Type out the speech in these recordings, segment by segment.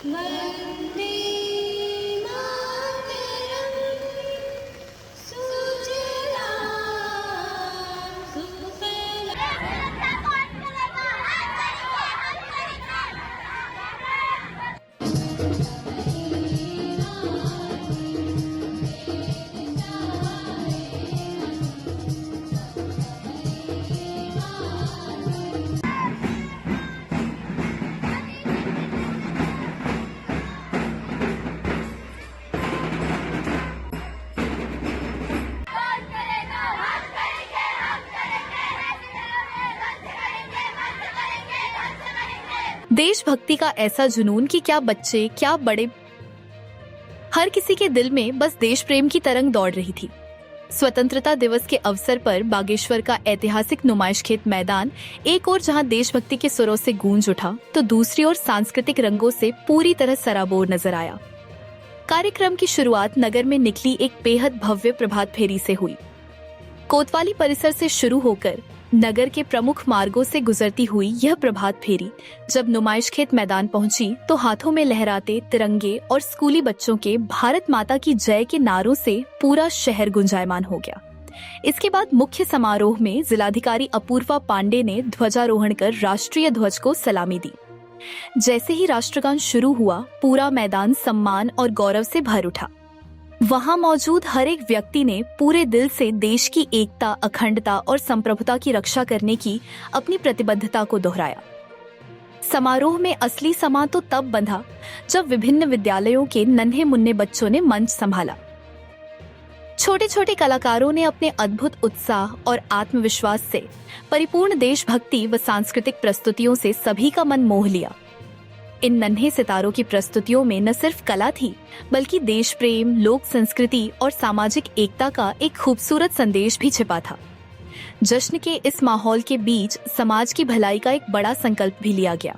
वन्दे मातरं सुजलां सुफलां। देशभक्ति का ऐसा जुनून कि क्या बच्चे क्या बड़े, हर किसी के दिल में बस देश प्रेम की तरंग दौड़ रही थी। स्वतंत्रता दिवस के अवसर पर बागेश्वर का ऐतिहासिक नुमाइशखेत मैदान एक ओर जहां देशभक्ति के सुरों से गूंज उठा, तो दूसरी ओर सांस्कृतिक रंगों से पूरी तरह सराबोर नजर आया। कार्यक्रम की शुरुआत नगर में निकली एक बेहद भव्य प्रभात फेरी से हुई। कोतवाली परिसर से शुरू होकर नगर के प्रमुख मार्गों से गुजरती हुई यह प्रभात फेरी जब नुमाइशखेत मैदान पहुंची, तो हाथों में लहराते तिरंगे और स्कूली बच्चों के भारत माता की जय के नारों से पूरा शहर गुंजायमान हो गया। इसके बाद मुख्य समारोह में जिलाधिकारी अपूर्वा पांडे ने ध्वजारोहण कर राष्ट्रीय ध्वज को सलामी दी। जैसे ही राष्ट्रगान शुरू हुआ, पूरा मैदान सम्मान और गौरव से भर उठा। वहां मौजूद हर एक व्यक्ति ने पूरे दिल से देश की एकता, अखंडता और संप्रभुता की रक्षा करने की अपनी प्रतिबद्धता को दोहराया। समारोह में असली समा तो तब बंधा जब विभिन्न विद्यालयों के नन्हे मुन्ने बच्चों ने मंच संभाला। छोटे छोटे कलाकारों ने अपने अद्भुत उत्साह और आत्मविश्वास से परिपूर्ण देशभक्ति व सांस्कृतिक प्रस्तुतियों से सभी का मन मोह लिया। इन नन्हे सितारों की प्रस्तुतियों में न सिर्फ कला थी, बल्कि देश प्रेम, लोक संस्कृति और सामाजिक एकता का एक खूबसूरत संदेश भी छिपा था। जश्न के इस माहौल के बीच समाज की भलाई का एक बड़ा संकल्प भी लिया गया।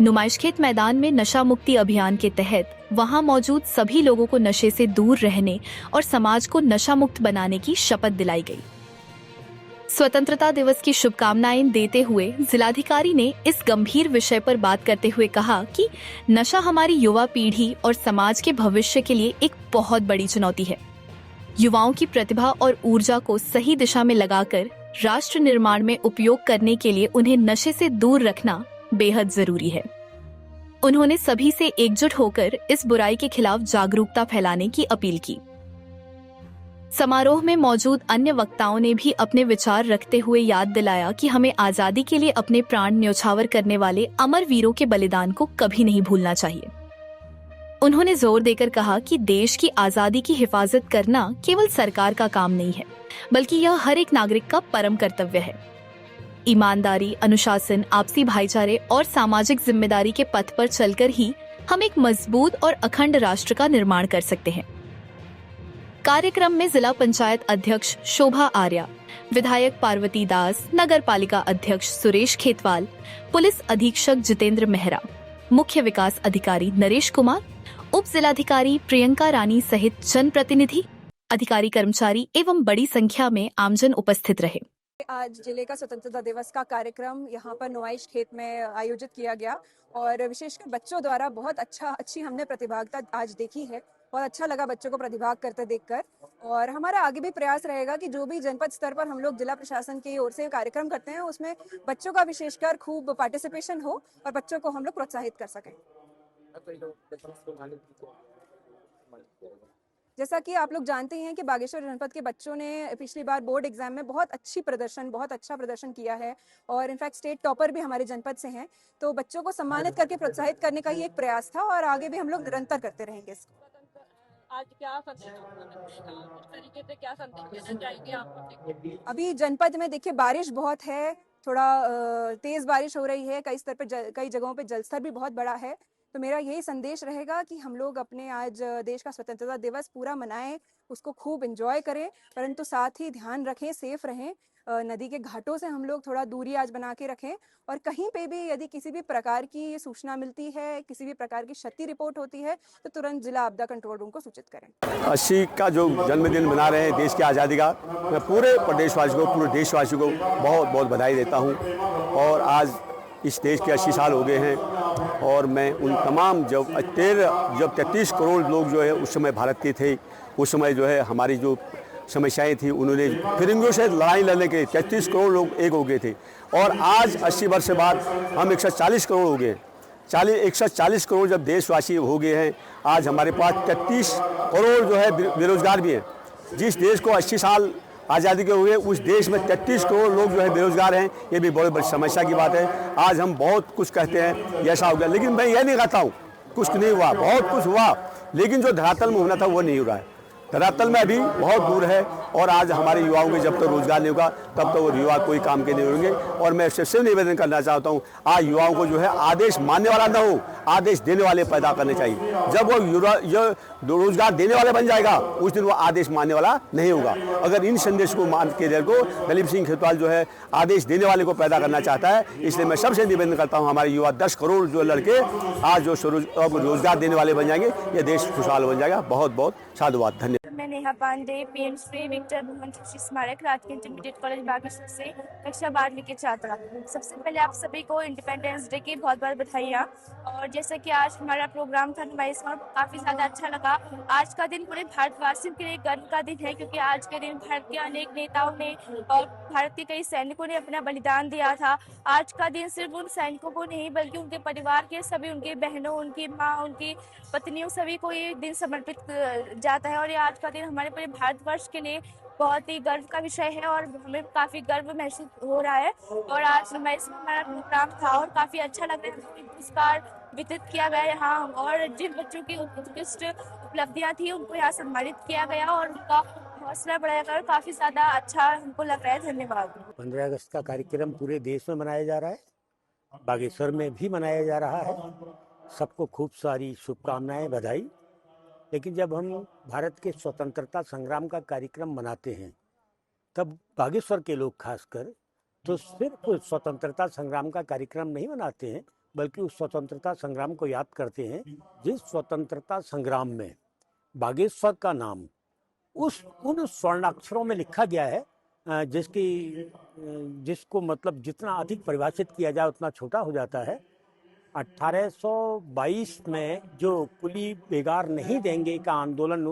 नुमाइशखेत मैदान में नशा मुक्ति अभियान के तहत वहां मौजूद सभी लोगों को नशे से दूर रहने और समाज को नशा मुक्त बनाने की शपथ दिलाई गई। स्वतंत्रता दिवस की शुभकामनाएं देते हुए जिलाधिकारी ने इस गंभीर विषय पर बात करते हुए कहा कि नशा हमारी युवा पीढ़ी और समाज के भविष्य के लिए एक बहुत बड़ी चुनौती है। युवाओं की प्रतिभा और ऊर्जा को सही दिशा में लगाकर राष्ट्र निर्माण में उपयोग करने के लिए उन्हें नशे से दूर रखना बेहद जरूरी है। उन्होंने सभी से एकजुट होकर इस बुराई के खिलाफ जागरूकता फैलाने की अपील की। समारोह में मौजूद अन्य वक्ताओं ने भी अपने विचार रखते हुए याद दिलाया कि हमें आजादी के लिए अपने प्राण न्यौछावर करने वाले अमर वीरों के बलिदान को कभी नहीं भूलना चाहिए। उन्होंने जोर देकर कहा कि देश की आजादी की हिफाजत करना केवल सरकार का काम नहीं है, बल्कि यह हर एक नागरिक का परम कर्तव्य है। ईमानदारी, अनुशासन, आपसी भाईचारे और सामाजिक जिम्मेदारी के पथ पर चलकर ही हम एक मजबूत और अखंड राष्ट्र का निर्माण कर सकते हैं। कार्यक्रम में जिला पंचायत अध्यक्ष शोभा आर्या, विधायक पार्वती दास, नगर पालिका अध्यक्ष सुरेश खेतवाल, पुलिस अधीक्षक जितेंद्र मेहरा, मुख्य विकास अधिकारी नरेश कुमार, उप जिलाधिकारी प्रियंका रानी सहित जनप्रतिनिधि, अधिकारी, कर्मचारी एवं बड़ी संख्या में आमजन उपस्थित रहे। आज जिले का स्वतंत्रता दिवस का कार्यक्रम यहाँ पर नुमाइशखेत में आयोजित किया गया और विशेषकर बच्चों द्वारा बहुत अच्छी हमने प्रतिभागिता आज देखी है। बहुत अच्छा लगा बच्चों को प्रतिभाग करते देखकर, और हमारा आगे भी प्रयास रहेगा कि जो भी जनपद स्तर पर हम लोग जिला प्रशासन की ओर से कार्यक्रम करते हैं उसमें बच्चों का विशेषकर खूब पार्टिसिपेशन हो और बच्चों को हम लोग प्रोत्साहित कर सकें। जैसा कि आप लोग जानते हैं कि बागेश्वर जनपद के बच्चों ने पिछली बार बोर्ड एग्जाम में बहुत अच्छा प्रदर्शन किया है और इनफैक्ट स्टेट टॉपर भी हमारे जनपद से हैं। तो बच्चों को सम्मानित करके प्रोत्साहित करने का ही एक प्रयास था और आगे भी हम लोग निरंतर करते रहेंगे इसको। आज क्या संदेश तरीके से क्या संदेश देना चाहिए आपको? अभी जनपद में देखिए बारिश बहुत है, थोड़ा तेज बारिश हो रही है, कई स्तर पर कई जगहों पे जलस्तर भी बहुत बड़ा है। तो मेरा यही संदेश रहेगा कि हम लोग अपने आज देश का स्वतंत्रता दिवस पूरा मनाएं, उसको खूब एंजॉय करें, परंतु साथ ही ध्यान रखें, सेफ रहें। नदी के घाटों से हम लोग थोड़ा दूरी आज बना के रखें और कहीं पे भी यदि किसी भी प्रकार की सूचना मिलती है, किसी भी प्रकार की क्षति रिपोर्ट होती है तो तुरंत जिला आपदा कंट्रोल रूम को सूचित करें। 80 का जो जन्मदिन मना रहे हैं देश की आज़ादी का, मैं पूरे प्रदेशवासियों को, पूरे देशवासियों को बहुत बहुत बधाई देता हूं। और आज इस देश के 80 साल हो गए हैं और मैं उन तमाम जब 33 करोड़ लोग जो है उस समय भारत के थे, उस समय जो है हमारी जो समस्याएं थी उन्होंने फिरंगियों से लड़ाई लड़ने के 33 करोड़ लोग एक हो गए थे और आज 80 वर्ष बाद हम 140 करोड़ हो गए। 140 करोड़ जब देशवासी हो गए हैं, आज हमारे पास 33 करोड़ जो है बेरोजगार भी हैं। जिस देश को 80 साल आज़ादी के हुए उस देश में 33 करोड़ लोग जो है बेरोजगार हैं, ये भी बहुत बड़ी समस्या की बात है। आज हम बहुत कुछ कहते हैं ऐसा हो गया, लेकिन मैं ये नहीं कहता हूँ कुछ नहीं हुआ, बहुत कुछ हुआ, लेकिन जो धरातल में होना था वो नहीं हो रहा है। धरातल में अभी बहुत दूर है और आज हमारे युवाओं के जब तक रोजगार नहीं होगा तब तक वो युवा कोई काम के नहीं होंगे। और मैं सिर्फ निवेदन करना चाहता हूँ, आज युवाओं को जो है आदेश मानने वाला ना हो, आदेश देने वाले पैदा करने चाहिए। जब वो रोजगार देने वाले बन जाएगा उस दिन वो आदेश मानने वाला नहीं होगा। अगर इन संदेश को मान के देर को दलीप सिंह खेतवाल जो है आदेश देने वाले को पैदा करना चाहता है, इसलिए मैं सबसे निवेदन करता हूँ हमारे युवा 10 करोड़ जो लड़के आज जो रोजगार देने वाले बन जाएंगे, ये देश खुशहाल बन जाएगा। बहुत बहुत साधुवाद, धन्यवाद। मैं नेहा पांडे, पीएम श्री विक्टर मोहन जोशी स्मारक राजकीय इंटरमीडिएट कॉलेज बागेश्वर से कक्षा 12वीं की छात्रा। सबसे पहले आप सभी को इंडिपेंडेंस डे की बहुत बहुत बधाइयाँ। और जैसे कि आज हमारा प्रोग्राम था नुमाइश में, काफ़ी ज़्यादा अच्छा लगा। आज का दिन पूरे भारतवासियों के लिए गर्व का दिन है, क्योंकि आज के दिन भारत के अनेक नेताओं ने और भारत के कई सैनिकों ने अपना बलिदान दिया था। आज का दिन सिर्फ उन सैनिकों को नहीं बल्कि उनके परिवार के सभी, उनकी बहनों, उनकी माँ, उनकी पत्नियों, सभी को ये दिन समर्पित जाता है। और ये आज का दिन हमारे पूरे भारतवर्ष के लिए बहुत ही गर्व का विषय है और हमें काफ़ी गर्व महसूस हो रहा है। और आज नुमाइश में हमारा प्रोग्राम था और काफ़ी अच्छा लग रहा है। पुरस्कार वितरित किया गया यहाँ और जिन बच्चों की उत्कृष्ट उपलब्धियाँ थी उनको यहाँ सम्मानित किया गया और उनका हौसला बढ़ाया और काफ़ी ज़्यादा अच्छा हमको लग रहा है। धन्यवाद। 15 अगस्त का कार्यक्रम पूरे देश में मनाया जा रहा है, बागेश्वर में भी मनाया जा रहा है। सबको खूब सारी शुभकामनाएं, बधाई। लेकिन जब हम भारत के स्वतंत्रता संग्राम का कार्यक्रम मनाते हैं तब बागेश्वर के लोग खासकर तो सिर्फ स्वतंत्रता संग्राम का कार्यक्रम नहीं मनाते हैं, बल्कि उस स्वतंत्रता संग्राम को याद करते हैं जिस स्वतंत्रता संग्राम में बागेश्वर का नाम उन स्वर्णाक्षरों में लिखा गया है जिसको मतलब जितना अधिक परिभाषित किया जाए उतना छोटा हो जाता है। 1822 में जो कुली बेगार नहीं देंगे का आंदोलन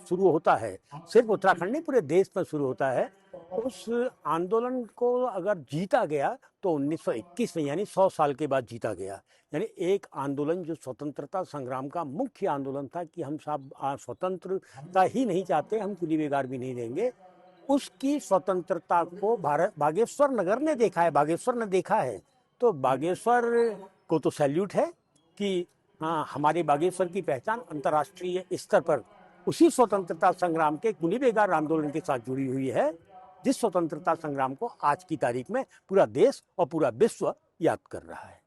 शुरू होता है, सिर्फ उत्तराखंड नहीं पूरे देश में शुरू होता है। उस आंदोलन को अगर जीता गया तो 1921 में, यानी 100 साल के बाद जीता गया। यानी एक आंदोलन जो स्वतंत्रता संग्राम का मुख्य आंदोलन था कि हम सब स्वतंत्रता ही नहीं चाहते, हम कुली बेगार भी नहीं देंगे, उसकी स्वतंत्रता को बागेश्वर नगर ने देखा है, बागेश्वर ने देखा है। तो बागेश्वर को तो सैल्यूट है कि हाँ, हमारे बागेश्वर की पहचान अंतर्राष्ट्रीय स्तर पर उसी स्वतंत्रता संग्राम के कुली बेगार आंदोलन के साथ जुड़ी हुई है, जिस स्वतंत्रता संग्राम को आज की तारीख में पूरा देश और पूरा विश्व याद कर रहा है।